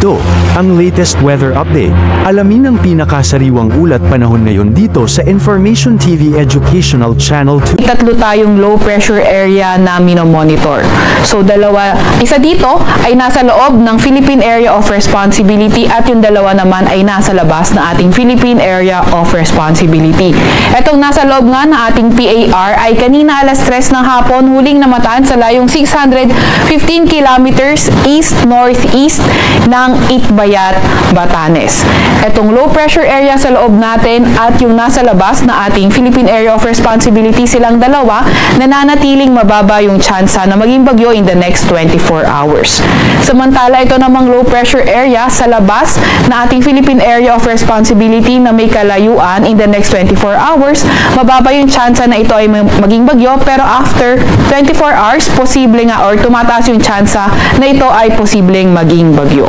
Ito, ang latest weather update. Alamin ang pinakasariwang ulat panahon ngayon dito sa Information TV Educational Channel 2. Tatlo tayong low pressure area na minomonitor. So dalawa, isa dito ay nasa loob ng Philippine Area of Responsibility at yung dalawa naman ay nasa labas na ating Philippine Area of Responsibility. Etong nasa loob nga na ating PAR ay kanina alas 3 ng hapon huling namataan sa layong 615 kilometers east-northeast ng Itbayat, Batanes. Etong low pressure area sa loob natin at yung nasa labas na ating Philippine Area of Responsibility, silang dalawa, nananatiling mababa yung tsansa na maging bagyo in the next 24 hours. Samantala, ito namang low pressure area sa labas na ating Philippine Area of Responsibility na may kalayuan in the next 24 hours, mababa yung tsansa na ito ay maging bagyo, pero after 24 hours, posible nga or tumataas yung tsansa na ito ay posibleng maging bagyo.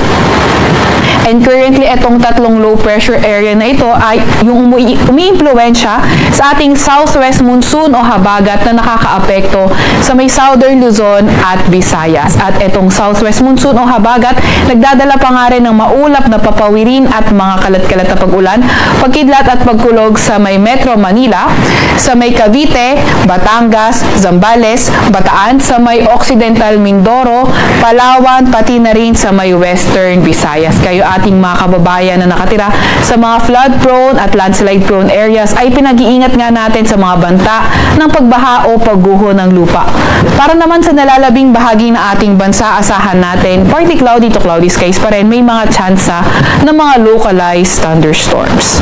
And currently, itong tatlong low pressure area na ito ay yung umiimpluwensya sa ating southwest monsoon o habagat na nakakaapekto sa may southern Luzon at Visayas. At itong southwest monsoon o habagat, nagdadala pa nga rin ng maulap na papawirin at mga kalat-kalat na pag-ulan, pagkidlat at pagkulog sa may Metro Manila, sa may Cavite, Batangas, Zambales, Bataan, sa may Occidental Mindoro, Palawan, pati na rin sa may Western Visayas. Kayo ating mga kababayan na nakatira sa mga flood-prone at landslide-prone areas ay pinag-iingat nga natin sa mga banta ng pagbaha o pagguho ng lupa. Para naman sa nalalabing bahagi ng ating bansa, asahan natin partly cloudy to cloudy skies pa rin, may mga tsansa ng mga localized thunderstorms.